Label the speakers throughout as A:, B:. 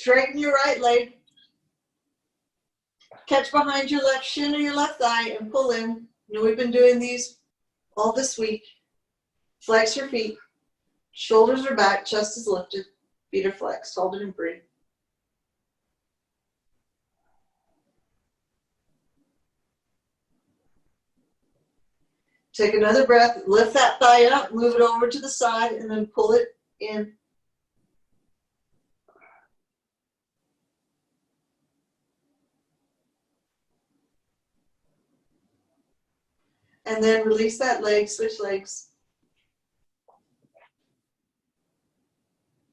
A: Straighten your right leg. Catch behind your left shin or your left thigh and pull in. You know, we've been doing these all this week. Flex your feet. Shoulders are back, chest is lifted, feet are flexed. Hold it and breathe. Take another breath, lift that thigh up, move it over to the side, and then pull it in. And then release that leg, switch legs.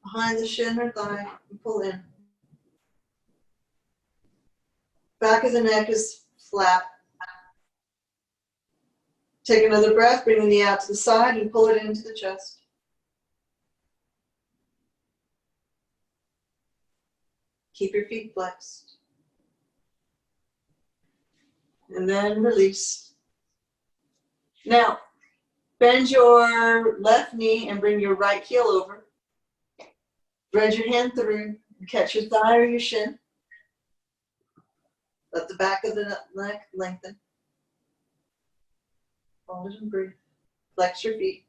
A: Behind the shin or thigh, and pull in. Back of the neck is flat. Take another breath, bring the knee out to the side and pull it into the chest. Keep your feet flexed. And then release. Now, bend your left knee and bring your right heel over. Thread your hand through and catch your thigh or your shin. Let the back of the neck lengthen. Hold it and breathe. Flex your feet.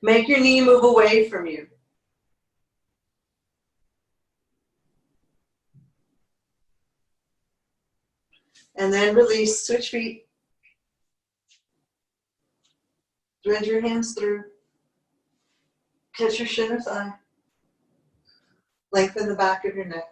A: Make your knee move away from you. And then release, switch feet. Thread your hands through. Catch your shin or thigh. Lengthen the back of your neck.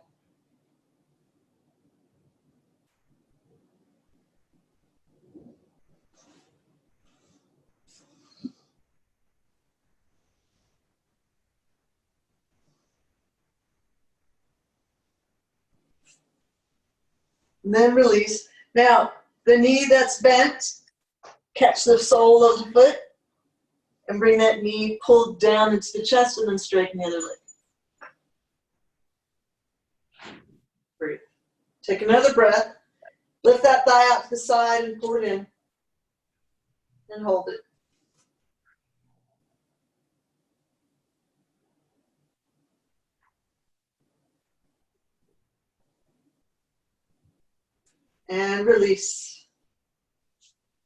A: And then release. Now, the knee that's bent, catch the sole of the foot and bring that knee pulled down into the chest and then straighten the other leg. Breathe. Take another breath. Lift that thigh out to the side and pull it in. And hold it. And release.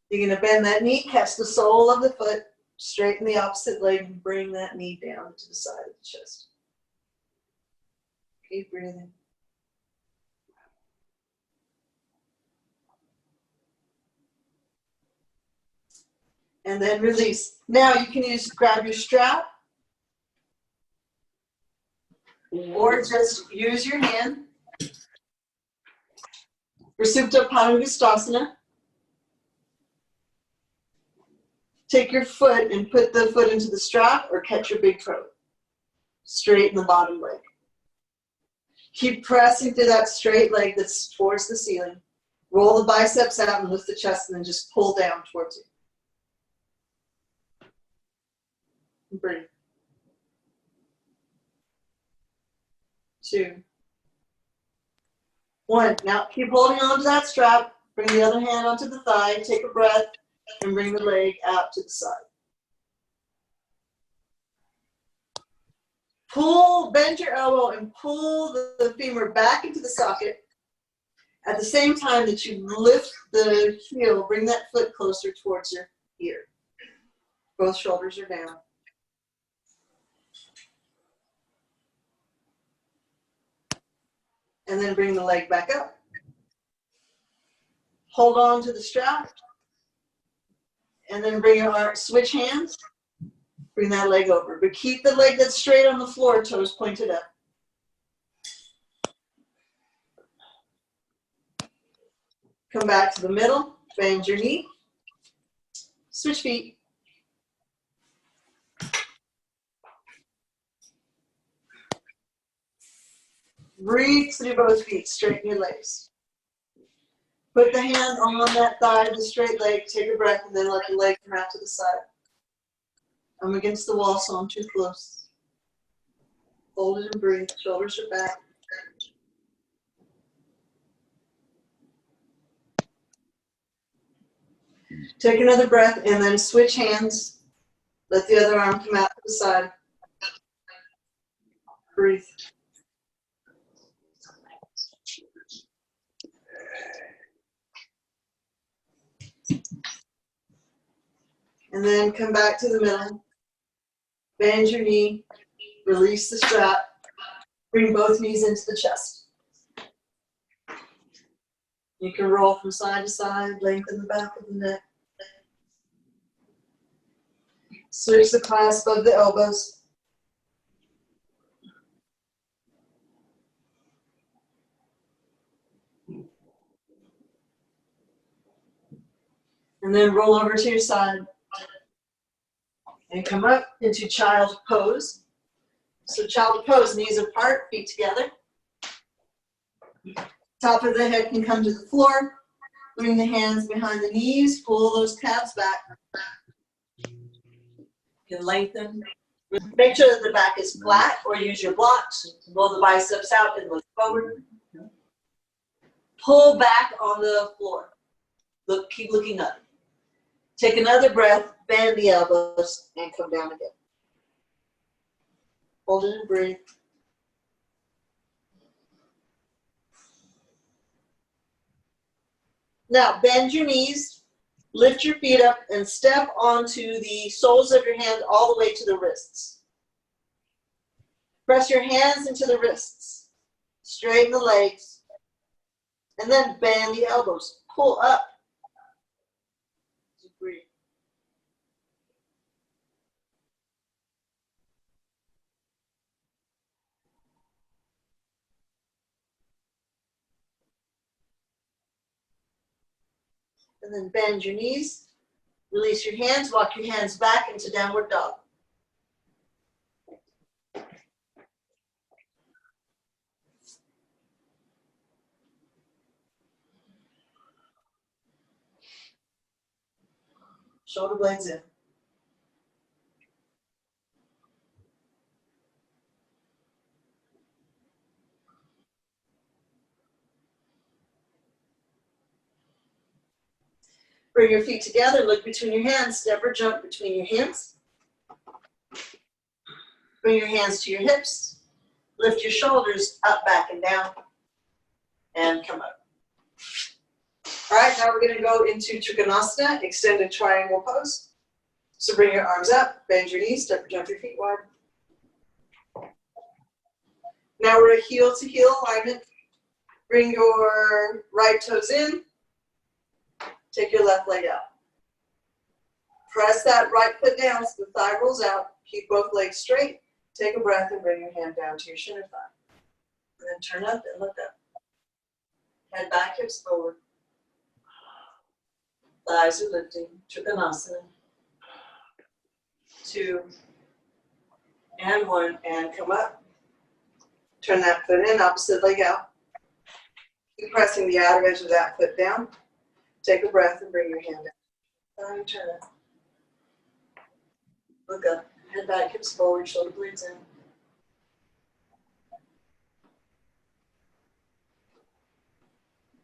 A: You're going to bend that knee, catch the sole of the foot, straighten the opposite leg, and bring that knee down to the side of the chest. Keep breathing. And then release. Now you can grab your strap or just use your hand. For Supta Padangusthasana. Take your foot and put the foot into the strap or catch your big toe. Straighten the bottom leg. Keep pressing through that straight leg that's towards the ceiling. Roll the biceps out and lift the chest and then just pull down towards you. And breathe. 2, 1. Now keep holding on to that strap. Bring the other hand onto the thigh. Take a breath and bring the leg out to the side. Pull, bend your elbow and pull the femur back into the socket. At the same time that you lift the heel, bring that foot closer towards your ear. Both shoulders are down. And then bring the leg back up. Hold on to the strap. And then bring your arm, switch hands. Bring that leg over. But keep the leg that's straight on the floor, toes pointed up. Come back to the middle. Bend your knee. Switch feet. Breathe through both feet. Straighten your legs. Put the hand on that thigh, the straight leg. Take a breath and then let the leg come out to the side. I'm against the wall, so I'm too close. Hold it and breathe. Shoulders are back. Take another breath and then switch hands. Let the other arm come out to the side. Breathe. And then come back to the middle. Bend your knee. Release the strap. Bring both knees into the chest. You can roll from side to side, lengthen the back of the neck. Switch the clasp of the elbows. And then roll over to your side. And come up into child pose. So child pose, knees apart, feet together. Top of the head can come to the floor. Bring the hands behind the knees, pull those calves back. You can lengthen. Make sure that the back is flat or use your blocks. Roll the biceps out and look forward. Pull back on the floor. Look, keep looking up. Take another breath, bend the elbows, and come down again. Hold it and breathe. Now, bend your knees, lift your feet up, and step onto the soles of your hand all the way to the wrists. Press your hands into the wrists. Straighten the legs. And then bend the elbows. Pull up. Breathe. And then bend your knees. Release your hands. Walk your hands back into downward dog. Shoulder blades in. Bring your feet together, look between your hands, step or jump between your hands. Bring your hands to your hips. Lift your shoulders up, back, and down. And come up. All right, now we're going to go into Trikonasana, extended triangle pose. So bring your arms up, bend your knees, step or jump your feet wide. Now we're a heel to heel alignment. Bring your right toes in. Take your left leg out. Press that right foot down so the thigh rolls out. Keep both legs straight. Take a breath and bring your hand down to your shin or thigh. And then turn up and look up. Head back, hips forward. Thighs are lifting. Trikonasana. 2 and 1 and come up. Turn that foot in, opposite leg out. Keep pressing the outer edge of that foot down. Take a breath and bring your hand down. And turn it. Look up. Head back, hips forward, shoulder blades in.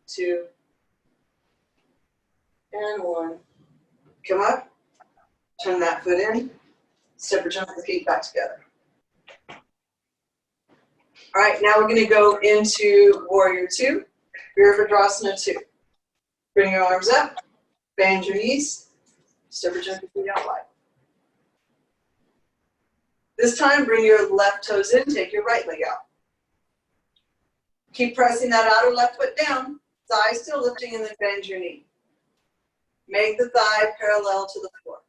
A: 2 and 1. Come up. Turn that foot in. Step or jump the feet back together. All right, now we're going to go into Warrior 2, Virabhadrasana 2. Bring your arms up, bend your knees, step or jump your feet out wide. This time, bring your left toes in, take your right leg out. Keep pressing that outer left foot down, thigh still lifting, and then bend your knee. Make the thigh parallel to the floor.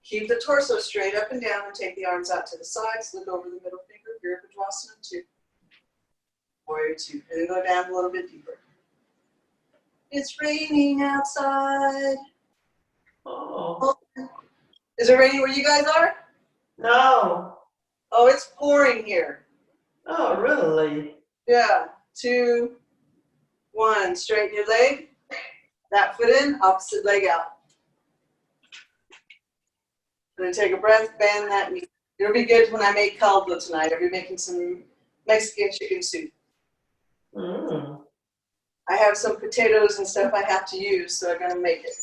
A: Keep the torso straight up and down and take the arms out to the sides. Look over the middle finger, Virabhadrasana 2. Warrior 2. And then go down a little bit deeper. It's raining outside.
B: Oh.
A: Is it raining where you guys are?
B: No.
A: Oh, it's pouring here.
B: Oh, really?
A: Yeah. 2, 1. Straighten your leg. That foot in, opposite leg out. And then take a breath, bend that knee. It'll be good when I make caldo tonight. I'll be making some Mexican chicken soup. I have some potatoes and stuff I have to use, so I'm going to make it.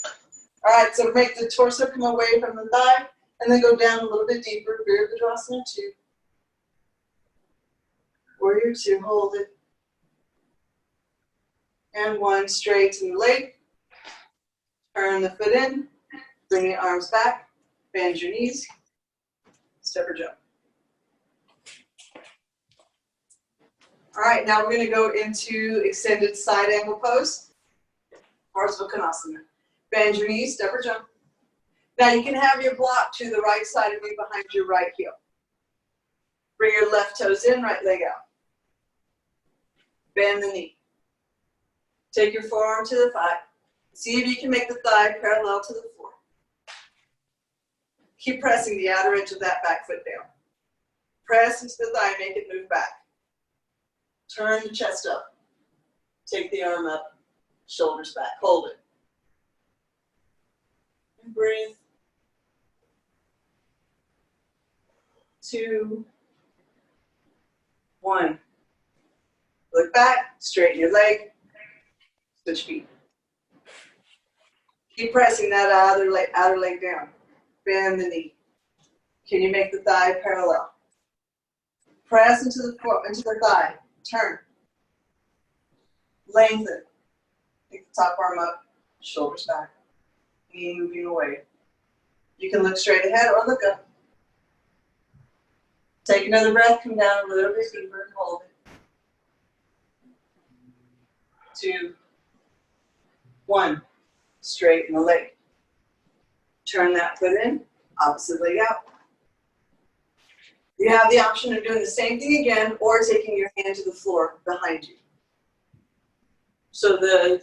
A: All right, so make the torso come away from the thigh, and then go down a little bit deeper. Virabhadrasana 2. Warrior 2, hold it. And 1, straighten the leg. Turn the foot in. Bring your arms back, bend your knees, step or jump. All right, now we're going to go into extended side angle pose, Konasana. Bend your knees, step or jump. Now you can have your block to the right side of you behind your right heel. Bring your left toes in, right leg out. Bend the knee. Take your forearm to the thigh. See if you can make the thigh parallel to the floor. Keep pressing the outer edge of that back foot down. Press into the thigh, make it move back. Turn the chest up. Take the arm up, shoulders back. Hold it. And breathe. 2, 1. Look back, straighten your leg, switch feet. Keep pressing that outer leg down. Bend the knee. Can you make the thigh parallel? Press into the thigh. Turn. Lengthen. Take the top arm up, shoulders back. Knee moving away. You can look straight ahead or look up. Take another breath, come down a little bit deeper and hold it. 2, 1. Straighten the leg. Turn that foot in, opposite leg out. You have the option of doing the same thing again or taking your hand to the floor behind you. So the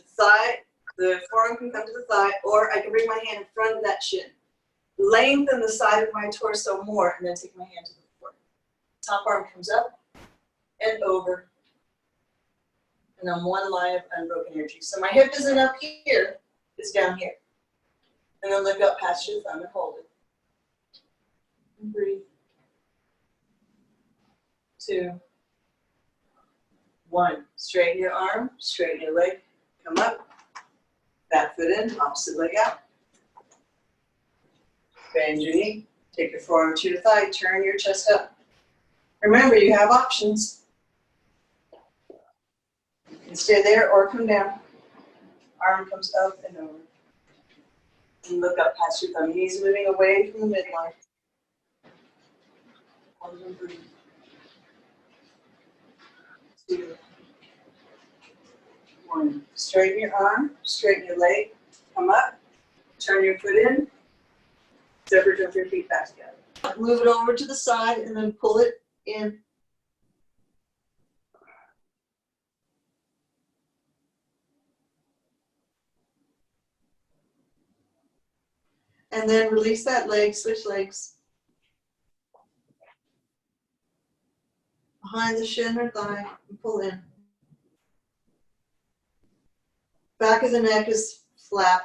A: forearm can come to the thigh, or I can bring my hand in front of that shin. Lengthen the side of my torso more and then take my hand to the floor. Top arm comes up and over. And on one line of unbroken energy. So my hip isn't up here, it's down here. And then look up past your thumb and hold it. And breathe. 2, 1. Straighten your arm, straighten your leg, come up. Back foot in, opposite leg out. Bend your knee, take your forearm to your thigh, turn your chest up. Remember, you have options. You can stay there or come down. Arm comes up and over. And look up past your thumb. Knees moving away from the midline. Hold and breathe. 2, 1. Straighten your arm, straighten your leg, come up, turn your foot in, step or jump your feet back together. Move it over to the side and then pull it in. And then release that leg, switch legs. Behind the shin or thigh, and pull in. Back of the neck is flat.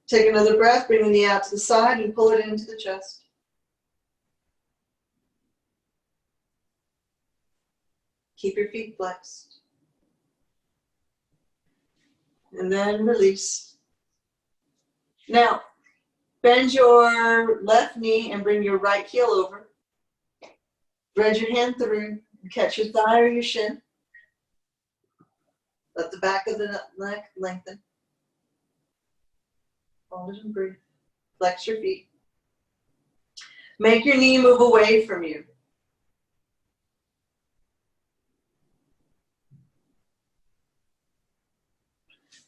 A: Take another breath, bring the knee out to the side and pull it into the chest. Keep your feet flexed. And then release. Now, bend your left knee and bring your right heel over. Thread your hand through and catch your thigh or your shin. Let the back of the neck lengthen. Hold it and breathe. Flex your feet. Make your knee move away from you.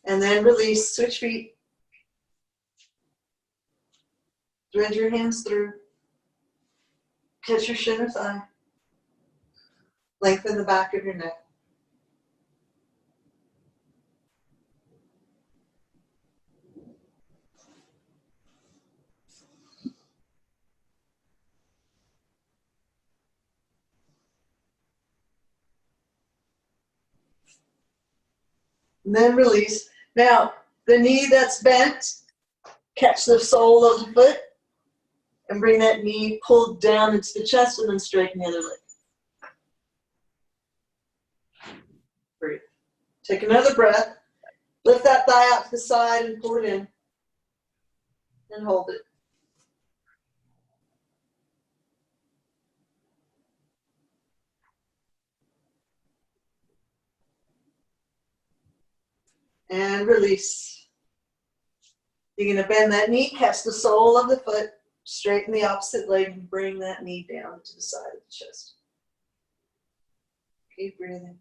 A: And then release, switch feet. Thread your hands through. Catch your shin or thigh. Lengthen the back of your neck. And then release. Now, the knee that's bent, catch the sole of the foot and bring that knee pulled down into the chest and then straighten the other leg. Breathe. Take another breath. Lift that thigh out to the side and pull it in. And hold it. And release. You're going to bend that knee, catch the sole of the foot, straighten the opposite leg, and bring that knee down to the side of the chest. Keep breathing.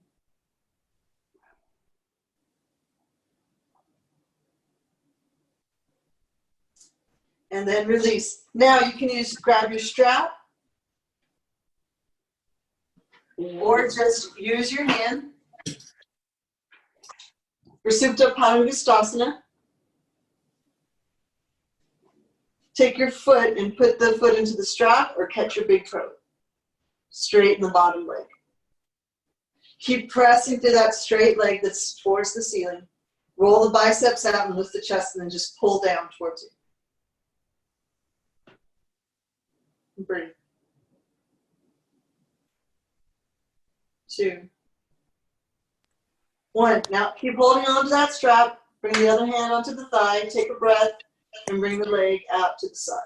A: And then release. Now you can grab your strap, or just use your hand for Supta Padangusthasana. Take your foot and put the foot into the strap or catch your big toe. Straighten the bottom leg. Keep pressing through that straight leg that's towards the ceiling. Roll the biceps out and lift the chest and then just pull down towards you. And breathe. 2, 1. Now keep holding on to that strap. Bring the other hand onto the thigh. Take a breath and bring the leg out to the side.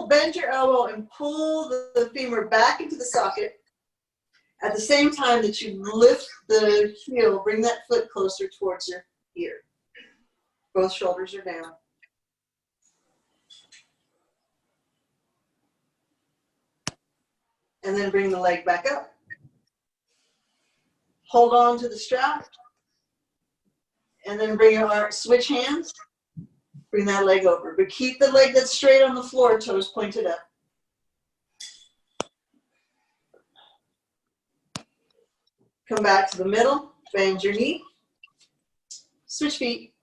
A: Bend your elbow and pull the femur back into the socket. At the same time that you lift the heel, bring that foot closer towards your ear. Both shoulders are down. And then bring the leg back up. Hold on to the strap. And then bring your arm, switch hands. Bring that leg over. But keep the leg that's straight on the floor, toes pointed up. Come back to the middle. Bend your knee. Switch feet.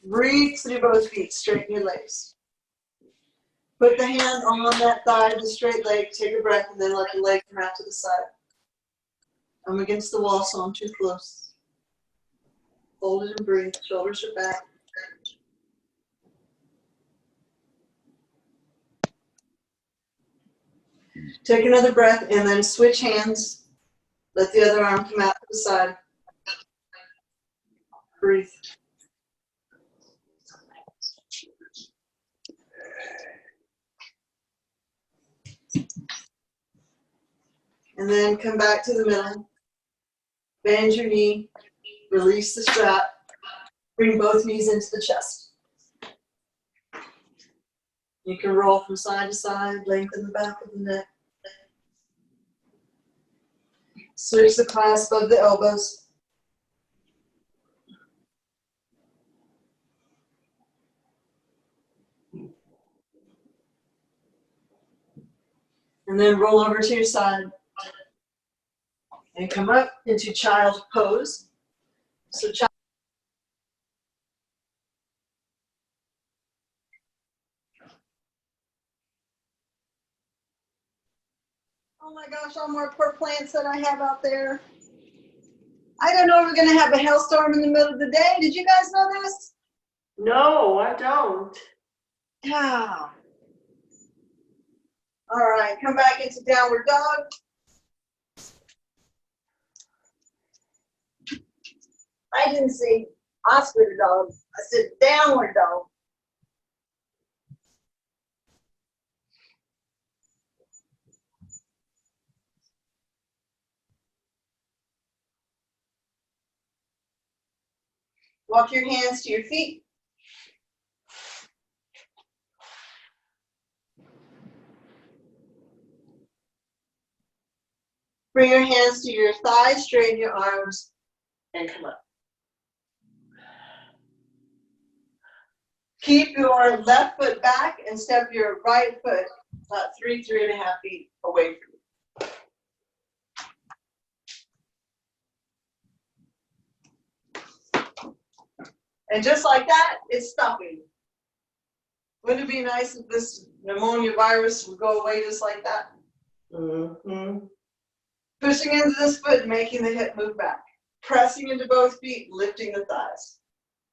A: Breathe through both feet. Straighten your legs. Put the hand on that thigh of the straight leg. Take a breath and then let the leg come out to the side. I'm against the wall, so I'm too close. Hold it and breathe. Shoulders are back. Take another breath and then switch hands. Let the other arm come out to the side. Breathe. And then come back to the middle. Bend your knee. Release the strap. Bring both knees into the chest. You can roll from side to side, lengthen the back of the neck. Switch the clasp of the elbows. And then roll over to your side. And come up into child pose. So child. Oh my gosh, all more poor plants that I have out there. I don't know if we're going to have a hailstorm in the middle of the day. Did you guys know this?
B: No, I don't.
A: Yeah. All right, come back into downward dog. I didn't say hospital dog. I said downward dog. Walk your hands to your feet. Bring your hands to your thighs, straighten your arms, and come up. Keep your left foot back and step your right foot about 3.5 feet away from you. And just like that, it's stopping. Wouldn't it be nice if this pneumonia virus would go away just like that?
B: Mm-hmm.
A: Pushing into this foot, making the hip move back. Pressing into both feet, lifting the thighs.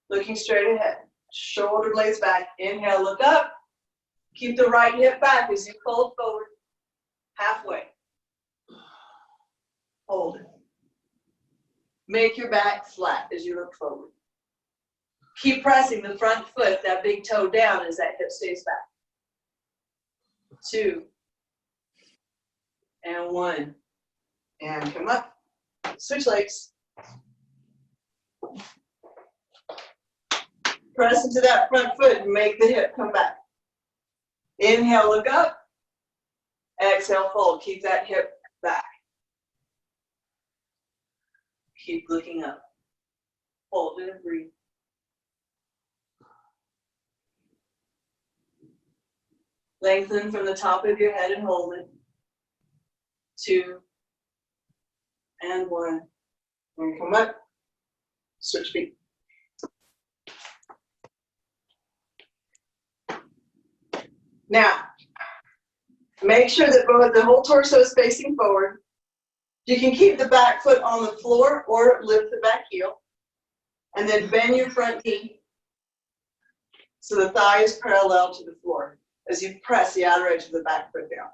A: Looking straight ahead. Shoulder blades back. Inhale, look up. Keep the right hip back as you fold forward. Halfway. Hold it. Make your back flat as you look forward. Keep pressing the front foot, that big toe down as that hip stays back. 2, And 1. And come up. Switch legs. Press into that front foot and make the hip come back. Inhale, look up. Exhale, fold. Keep that hip back. Keep looking up. Hold it and breathe. Lengthen from the top of your head and hold it. 2. And 1. And come up. Switch feet. Now, make sure that both the whole torso is facing forward. You can keep the back foot on the floor or lift the back heel. And then bend your front knee so the thigh is parallel to the floor as you press the outer edge of the back foot down.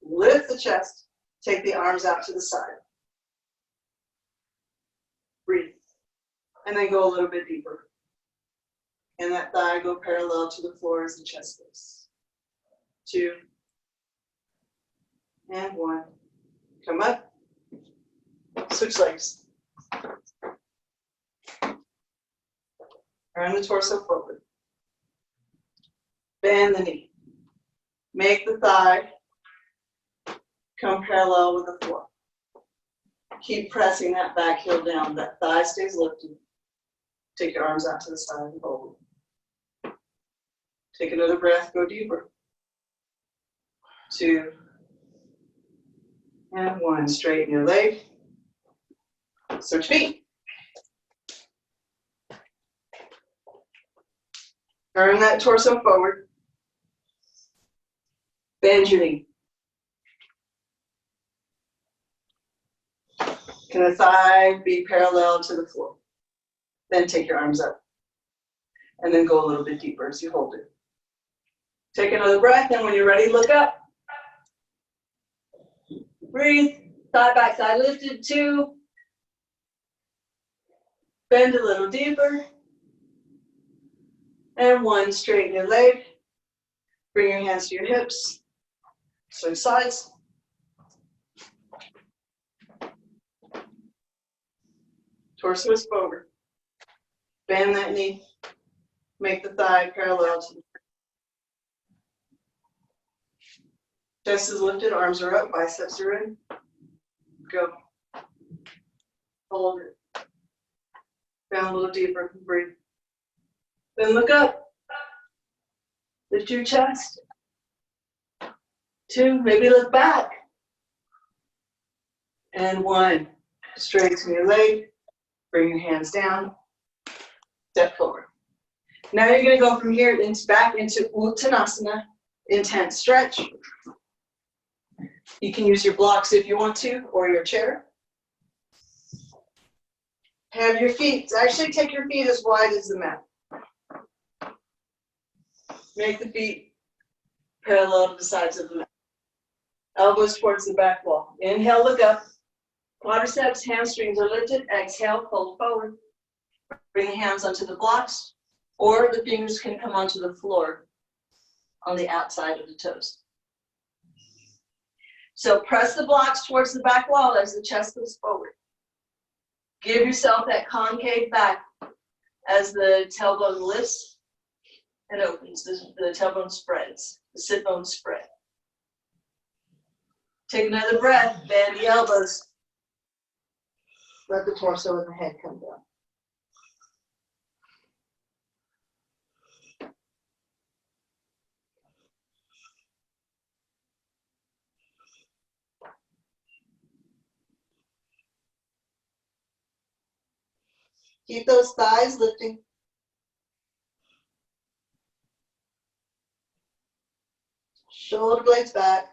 A: Lift the chest. Take the arms out to the side. Breathe. And then go a little bit deeper. And that thigh go parallel to the floor as the chest goes. 2. And 1. Come up. Switch legs. Turn the torso forward. Bend the knee. Make the thigh come parallel with the floor. Keep pressing that back heel down. That thigh stays lifted. Take your arms out to the side and hold. Take another breath, go deeper. 2. And 1. Straighten your leg. Switch feet. Turn that torso forward. Bend your knee. Can the thigh be parallel to the floor? Then take your arms up. And then go a little bit deeper as you hold it. Take another breath, and when you're ready, look up. Breathe. Side back side lifted. 2. Bend a little deeper. And 1. Straighten your leg. Bring your hands to your hips. Switch sides. Torso is forward. Bend that knee. Make the thigh parallel to the chest is lifted, arms are up, biceps are in. Go. Hold it. Down a little deeper, breathe. Then look up. Lift your chest. 2, maybe look back. And 1. Straighten your leg. Bring your hands down. Step forward. Now you're going to go from here back into Uttanasana. Intense stretch. You can use your blocks if you want to, or your chair. Have your feet, actually take your feet as wide as the mat. Make the feet parallel to the sides of the mat. Elbows towards the back wall. Inhale, look up. Quadriceps, hamstrings are lifted. Exhale, fold forward. Bring the hands onto the blocks, or the fingers can come onto the floor on the outside of the toes. So press the blocks towards the back wall as the chest goes forward. Give yourself that concave back as the tailbone lifts and opens. The tailbone spreads, the sit bones spread. Take another breath, bend the elbows. Let the torso and the head come down. Keep those thighs lifting. Shoulder blades back.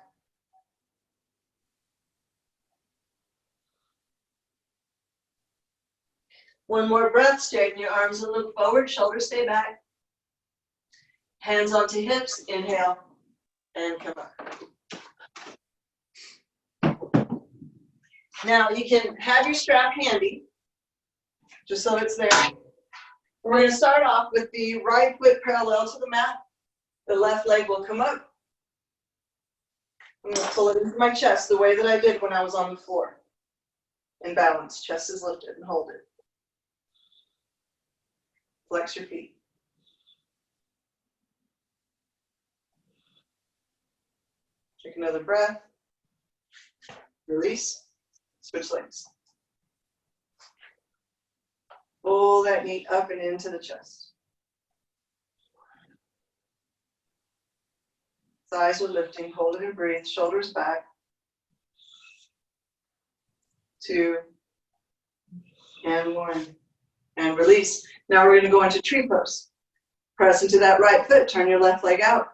A: One more breath, straighten your arms and look forward, shoulders stay back. Hands onto hips, inhale, and come up. Now you can have your strap handy, just so it's there. We're going to start off with the right foot parallel to the mat. The left leg will come up. I'm going to pull it into my chest the way that I did when I was on the floor. And balance. Chest is lifted and hold it. Flex your feet. Take another breath. Release. Switch legs. Pull that knee up and into the chest. Thighs are lifting. Hold it and breathe. Shoulders back. 2 and 1. And release. Now we're going to go into tree pose. Press into that right foot. Turn your left leg out.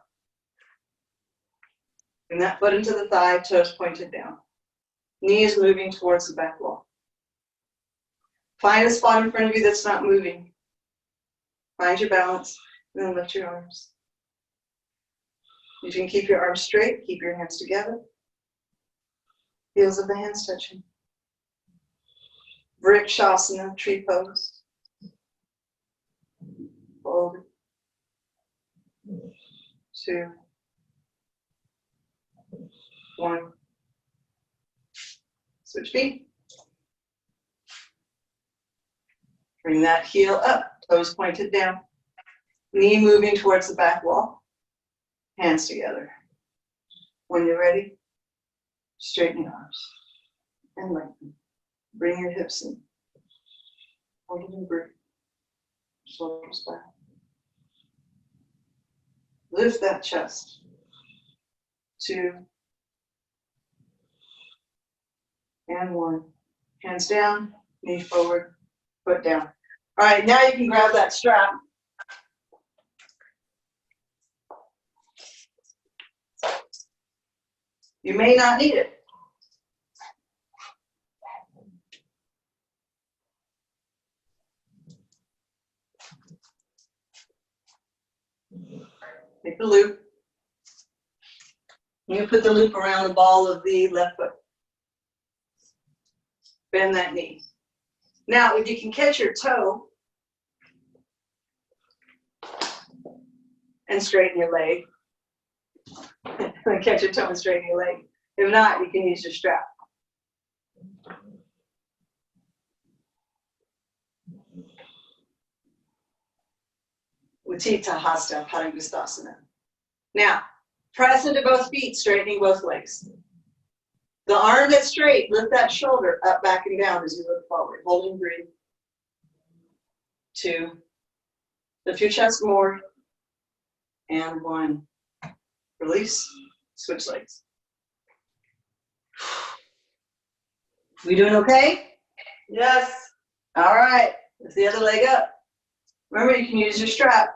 A: Bring that foot into the thigh. Toes pointed down. Knee is moving towards the back wall. Find a spot in front of you that's not moving. Find your balance. And then lift your arms. You can keep your arms straight. Keep your hands together. Heels of the hands touching. Vrikshasana, tree pose. Hold it. 2, 1. Switch feet. Bring that heel up, toes pointed down. Knee moving towards the back wall. Hands together. When you're ready, straighten your arms and lengthen. Bring your hips in. Hold it and breathe. Shoulders back. Lift that chest. 2 and 1. Hands down, knee forward, foot down. All right, now you can grab that strap. You may not need it. Take the loop. You put the loop around the ball of the left foot. Bend that knee. Now, if you can catch your toe and straighten your leg, catch your toe and straighten your leg. If not, you can use your strap. Utthita Hasta Padangusthasana. Now, press into both feet, straightening both legs. The arm that's straight, lift that shoulder up, back, and down as you look forward. Hold and breathe. 2. Lift your chest more. And 1. Release. Switch legs. We doing okay?
B: Yes.
A: All right. Lift the other leg up. Remember, you can use your strap.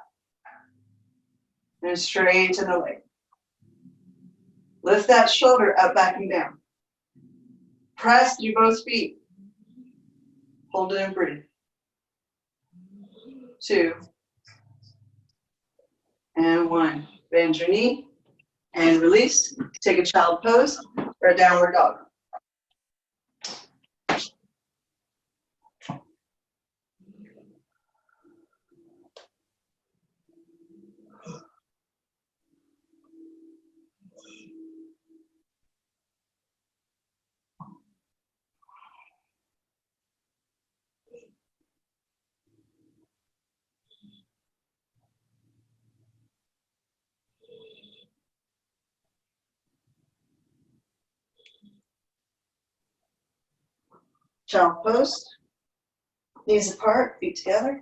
A: And straighten the leg. Lift that shoulder up, back, and down. Press through both feet. Hold it and breathe. 2 and 1. Bend your knee and release. Take a child pose or a downward dog. Child pose. Knees apart, feet together.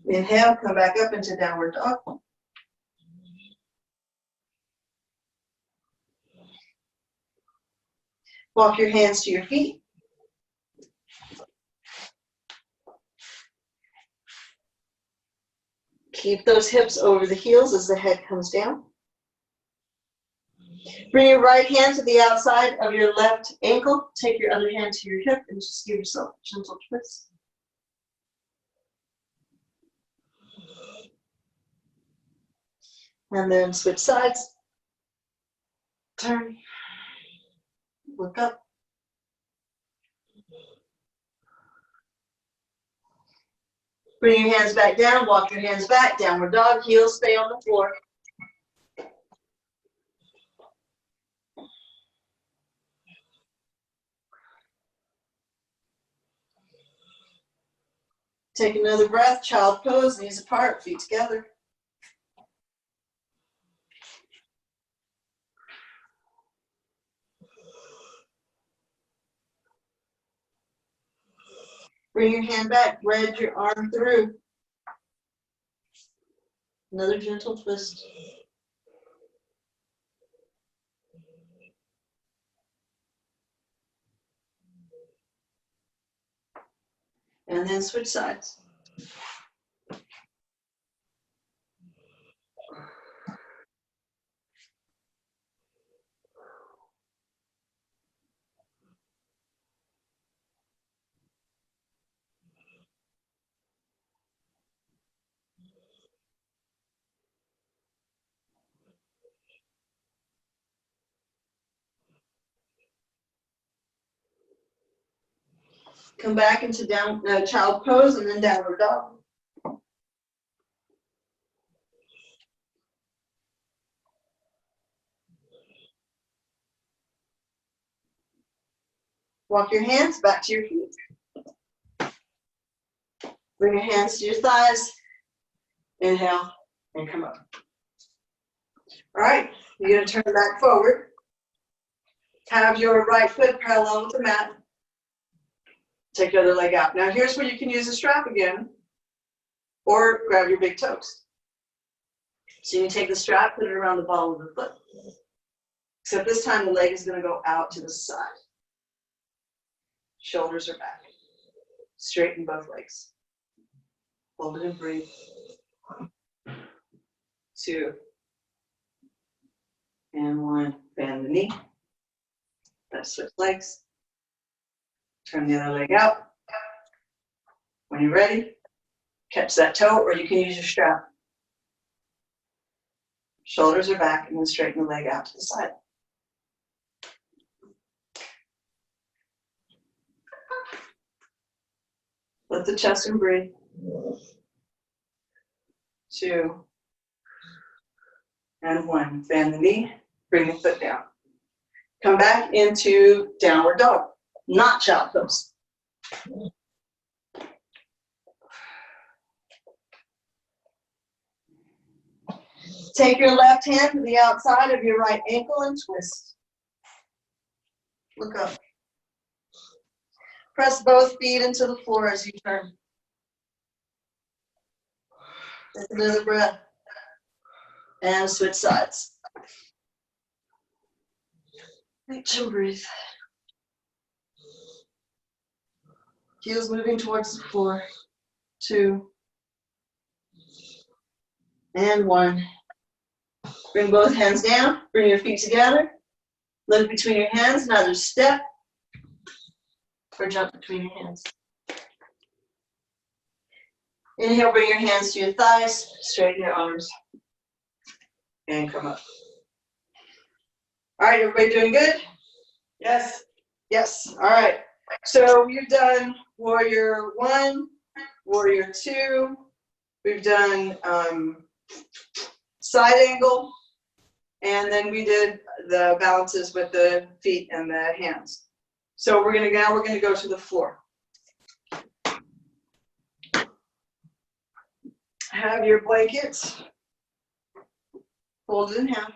A: Inhale, come back up into downward dog. Walk your hands to your feet. Keep those hips over the heels as the head comes down. Bring your right hand to the outside of your left ankle. Take your other hand to your hip and just give yourself a gentle twist. And then switch sides. Turn. Look up. Bring your hands back down, walk your hands back, downward dog, heels stay on the floor. Take another breath, child pose, knees apart, feet together. Bring your hand back, thread your arm through. Another gentle twist. And then switch sides. Come back into child pose and then downward dog. Walk your hands back to your feet. Bring your hands to your thighs. Inhale and come up. All right, you're going to turn back forward. Have your right foot parallel with the mat. Take your other leg out. Now here's where you can use a strap again, or grab your big toes. So you can take the strap, put it around the ball of the foot. Except this time the leg is going to go out to the side. Shoulders are back. Straighten both legs. Hold it and breathe. 2 and 1. Bend the knee. Let's switch legs. Turn the other leg out. When you're ready, catch that toe, or you can use your strap. Shoulders are back, and then straighten the leg out to the side. Lift the chest and breathe. 2 and 1. Bend the knee, bring the foot down. Come back into downward dog, not child pose. Take your left hand to the outside of your right ankle and twist. Look up. Press both feet into the floor as you turn. Take another breath. And switch sides. Reach and breathe. Heels moving towards the floor. 2 and 1. Bring both hands down. Bring your feet together. Look between your hands. Another step. Or jump between your hands. Inhale, bring your hands to your thighs. Straighten your arms. And come up. All right, everybody doing good?
B: Yes.
A: Yes. All right. So we've done warrior 1, warrior 2. We've done side angle. And then we did the balances with the feet and the hands. So we're gonna go to the floor. Have your blankets. Fold it in half.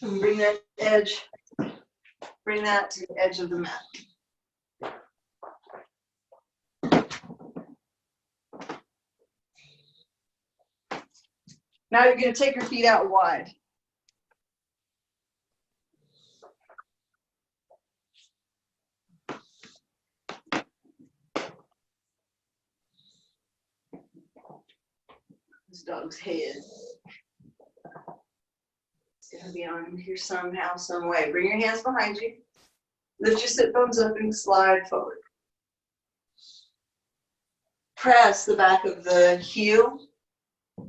A: And bring that to the edge of the mat. Now you're going to take your feet out wide. This dog's head. It's going to be on here somehow, some way. Bring your hands behind you. Lift your sit bones up and slide forward. Press the back of the heel,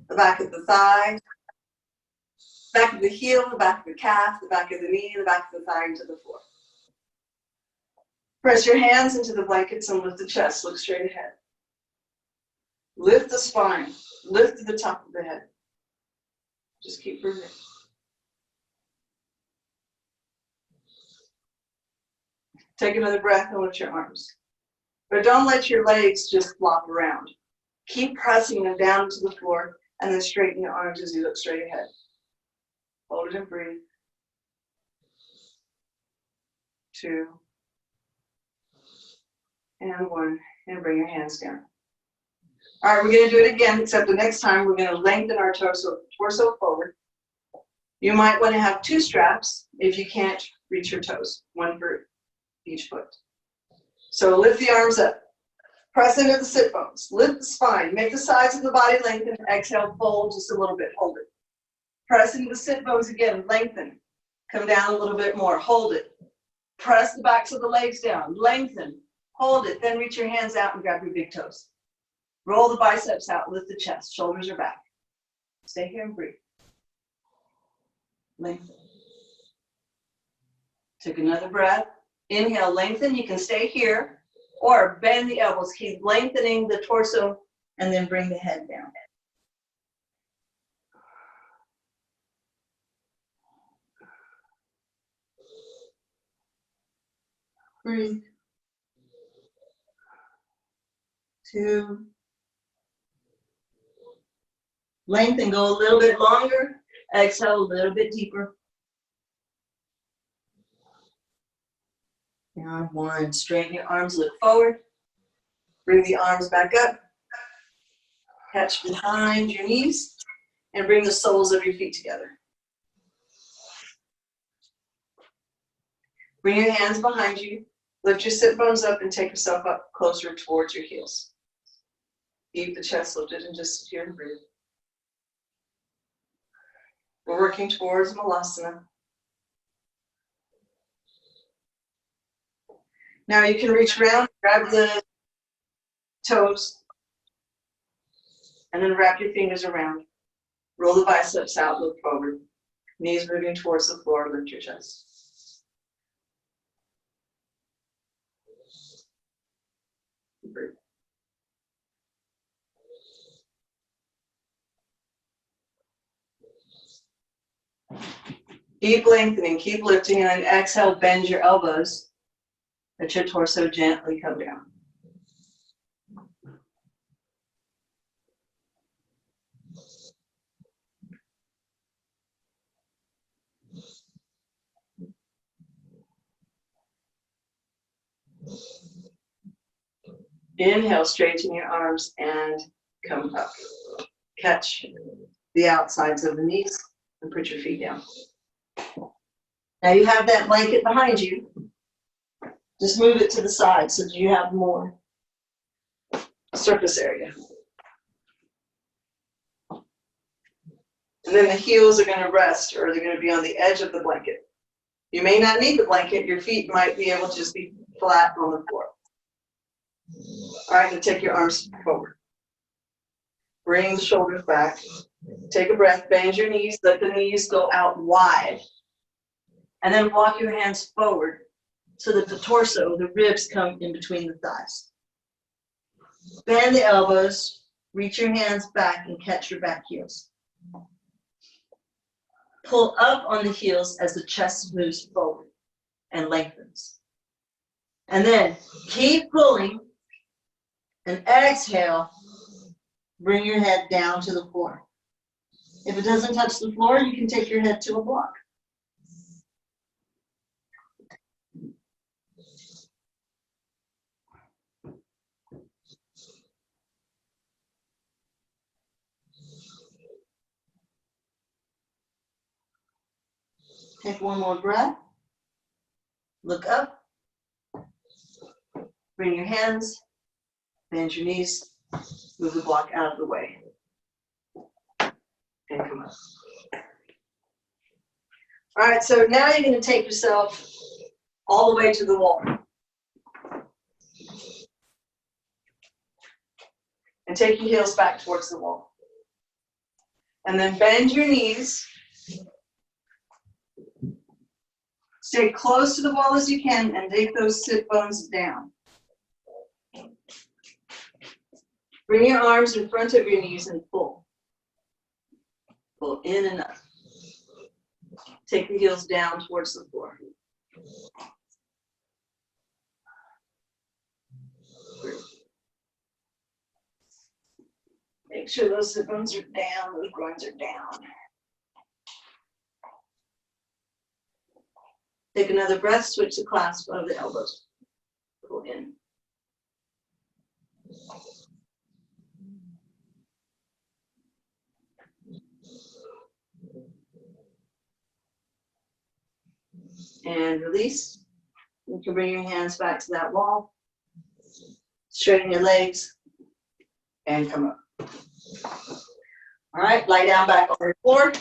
A: the back of the thigh, back of the heel, the back of the calf, the back of the knee, the back of the thigh into the floor. Press your hands into the blankets and lift the chest. Look straight ahead. Lift the spine. Lift to the top of the head. Just keep breathing. Take another breath and lift your arms. But don't let your legs just flop around. Keep pressing them down to the floor and then straighten your arms as you look straight ahead. Hold it and breathe. 2 and 1, and bring your hands down. All right, we're going to do it again, except the next time we're going to lengthen our torso forward. You might want to have 2 straps if you can't reach your toes, 1 for each foot. So lift the arms up. Press into the sit bones. Lift the spine. Make the sides of the body lengthen. Exhale, fold just a little bit. Hold it. Press into the sit bones again. Lengthen. Come down a little bit more. Hold it. Press the backs of the legs down. Lengthen. Hold it. Then reach your hands out and grab your big toes. Roll the biceps out. Lift the chest. Shoulders are back. Stay here and breathe. Lengthen. Take another breath. Inhale, lengthen. You can stay here or bend the elbows. Keep lengthening the torso and then bring the head down. Breathe. 2. Lengthen, go a little bit longer. Exhale a little bit deeper. And 1. Straighten your arms, look forward. Bring the arms back up. Catch behind your knees. And bring the soles of your feet together. Bring your hands behind you. Lift your sit bones up and take yourself up closer towards your heels. Keep the chest lifted and just sit here and breathe. We're working towards Malasana. Now you can reach around, grab the toes, and then wrap your fingers around. Roll the biceps out, look forward. Knees moving towards the floor, lift your chest. Breathe. Keep lengthening, keep lifting, and then exhale, bend your elbows. Let your torso gently come down. Inhale, straighten your arms and come up. Catch the outsides of the knees and put your feet down. Now you have that blanket behind you. Just move it to the side so that you have more surface area. And then the heels are going to rest, or they're going to be on the edge of the blanket. You may not need the blanket. Your feet might be able to just be flat on the floor. All right, now take your arms forward. Bring the shoulders back. Take a breath, bend your knees, let the knees go out wide. And then walk your hands forward so that the torso, the ribs come in between the thighs. Bend the elbows, reach your hands back and catch your back heels. Pull up on the heels as the chest moves forward and lengthens. And then keep pulling and exhale. Bring your head down to the floor. If it doesn't touch the floor, you can take your head to a block. Take one more breath. Look up. Bring your hands. Bend your knees. Move the block out of the way. And come up. All right, so now you're going to take yourself all the way to the wall. And take your heels back towards the wall. And then bend your knees. Stay close to the wall as you can and take those sit bones down. Bring your arms in front of your knees and pull. Pull in and up. Take the heels down towards the floor. Make sure those sit bones are down, those groins are down. Take another breath, switch the clasp of the elbows. Pull in. And release. You can bring your hands back to that wall. Straighten your legs and come up. All right, lie down back on your floor.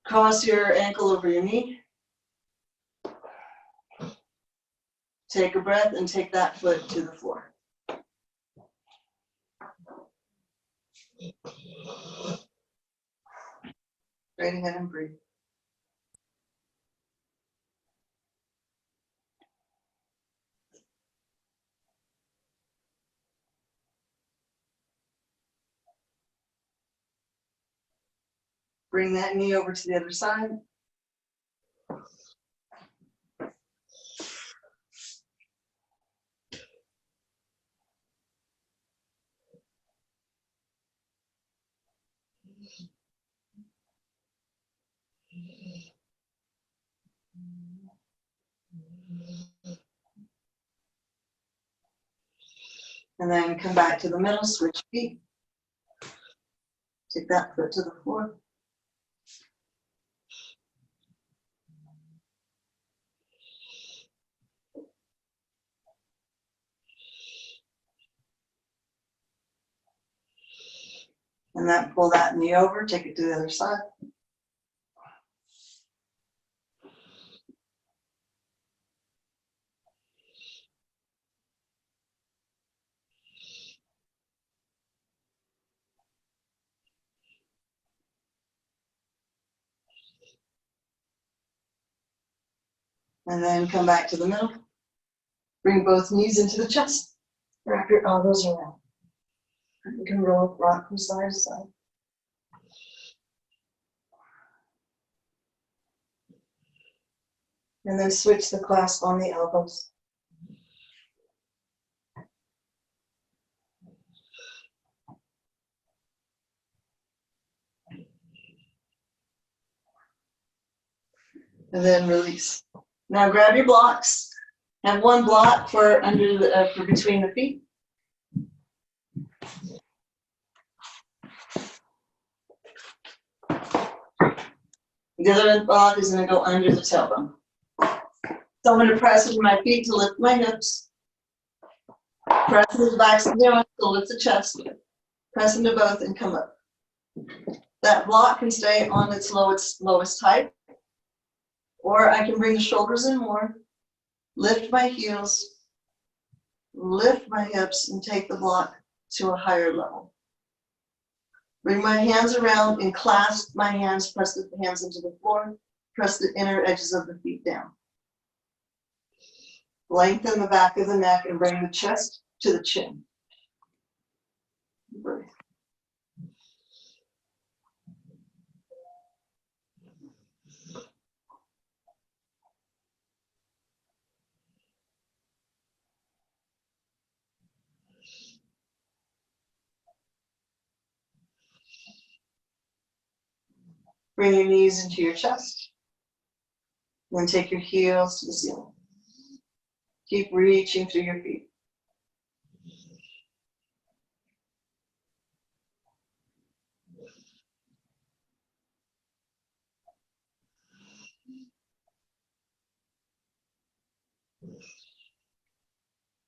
A: Cross your ankle over your knee. Take a breath and take that foot to the floor. Straight ahead and breathe. Bring that knee over to the other side. And then come back to the middle, switch feet. Take that foot to the floor. And then pull that knee over, take it to the other side. And then come back to the middle. Bring both knees into the chest. Wrap your elbows around. You can rock from side to side. And then switch the clasp on the elbows. And then release. Now grab your blocks. Have one block for under the for between the feet. The other block is going to go under the tailbone. So I'm going to press into my feet to lift my hips. Press into the backs of the arms to lift the chest. Press into both and come up. That block can stay on its lowest height. Or I can bring the shoulders in more, lift my heels, lift my hips, and take the block to a higher level. Bring my hands around and clasp my hands, press the hands into the floor, press the inner edges of the feet down. Lengthen the back of the neck and bring the chest to the chin. Breathe. Bring your knees into your chest. Then take your heels to the ceiling. Keep reaching through your feet.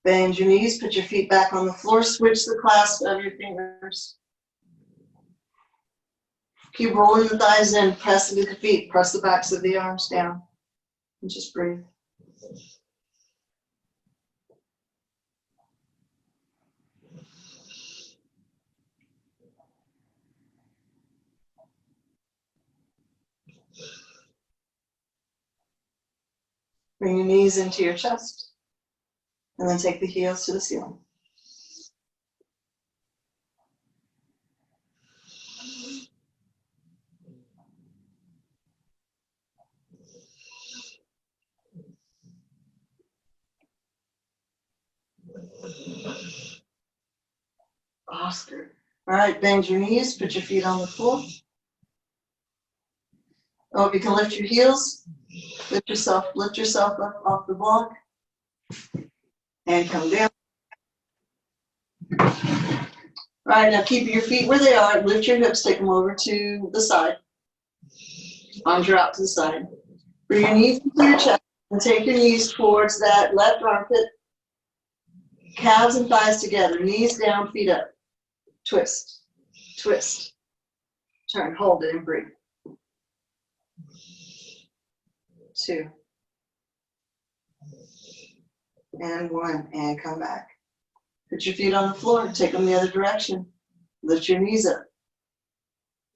A: Bend your knees, put your feet back on the floor, switch the clasp of your fingers. Keep rolling the thighs in, press into the feet, press the backs of the arms down, and just breathe. Bring your knees into your chest, and then take the heels to the ceiling. Oscar. All right, bend your knees, put your feet on the floor. Oh, if you can lift your heels, lift yourself up off the block, and come down. All right, now keep your feet where they are, lift your hips, take them over to the side. Arms are out to the side. Bring your knees into your chest, and take your knees towards that left armpit. Calves and thighs together, knees down, feet up. Twist, twist, turn, hold it and breathe. 2, and 1, and come back. Put your feet on the floor, take them the other direction. Lift your knees up.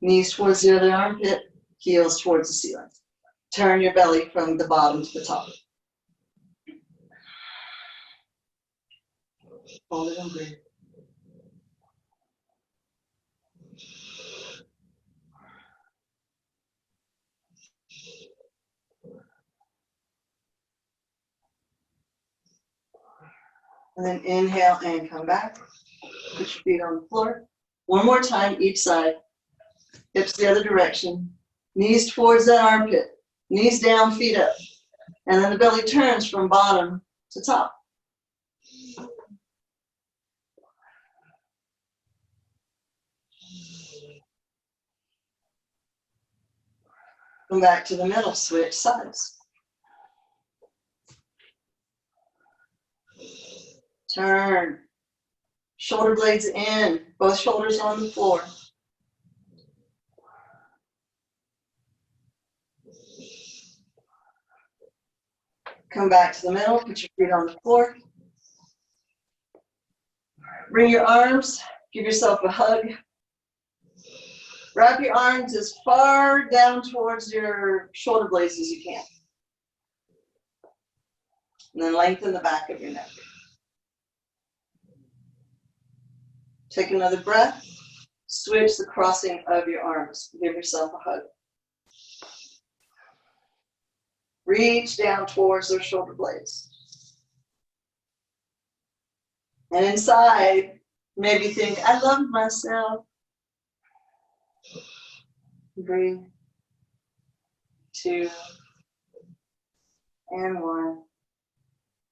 A: Knees towards the other armpit, heels towards the ceiling. Turn your belly from the bottom to the top. Hold it and breathe. And then inhale and come back. Put your feet on the floor. One more time, each side. Hips the other direction. Knees towards that armpit. Knees down, feet up. And then the belly turns from bottom to top. Come back to the middle, switch sides. Turn. Shoulder blades in, both shoulders on the floor. Come back to the middle, put your feet on the floor. Bring your arms, give yourself a hug. Wrap your arms as far down towards your shoulder blades as you can. And then lengthen the back of your neck. Take another breath. Switch the crossing of your arms. Give yourself a hug. Reach down towards those shoulder blades. And inside, maybe think, I love myself. Breathe. 2, and 1.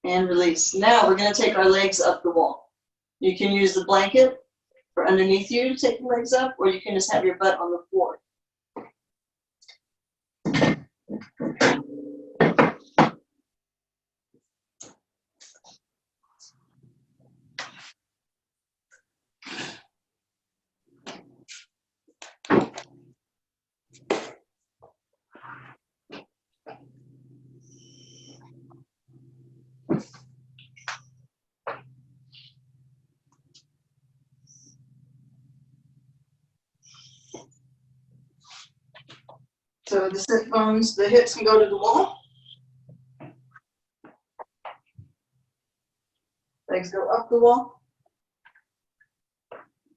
A: And release. Now we're going to take our legs up the wall. You can use the blanket for underneath you to take the legs up, or you can just have your butt on the floor. So the sit bones, the hips can go to the wall. Legs go up the wall.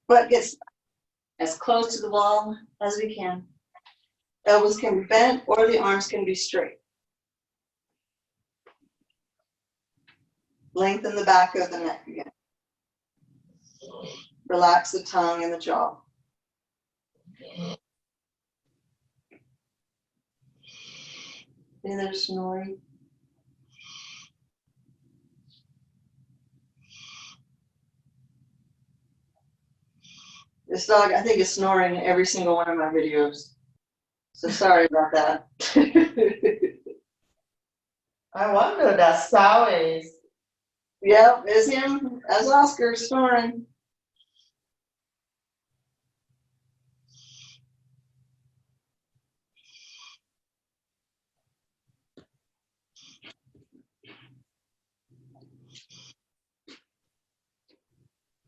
A: Butt gets as close to the wall as we can. Elbows can be bent or the arms can be straight. Lengthen the back of the neck again. Relax the tongue and the jaw. Maybe they're snoring. This dog, I think, is snoring in every single one of my videos. So sorry about that.
B: I wonder that sound is
A: Yep, it's him as Oscar snoring.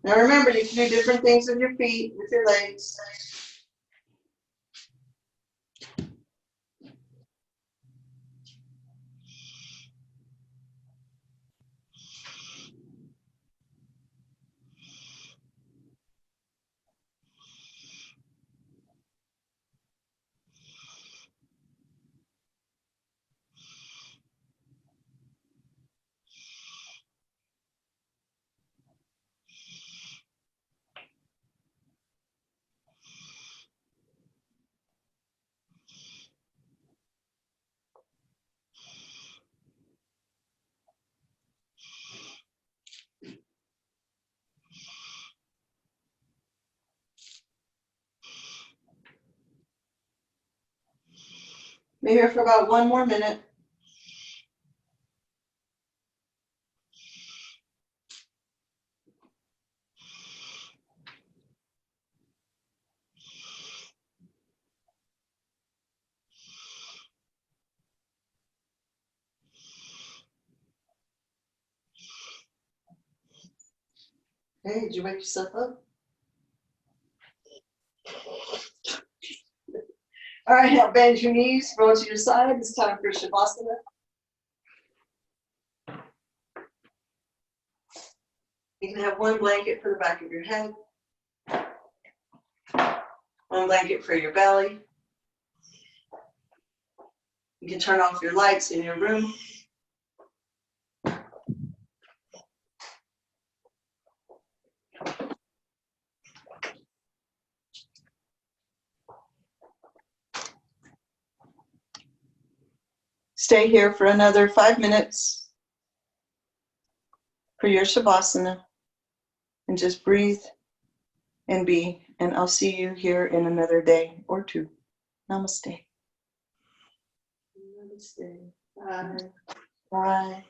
A: Now remember, you can do different things with your feet, with your legs. Be here for about 1 more minute. Hey, did you wake yourself up? All right, now bend your knees, roll to your side. It's time for Shavasana. You can have one blanket for the back of your head, one blanket for your belly. You can turn off your lights in your room. Stay here for another 5 minutes for your Shavasana and just breathe and be. And I'll see you here in another day or two. Namaste.
B: Namaste. Bye.
A: Bye.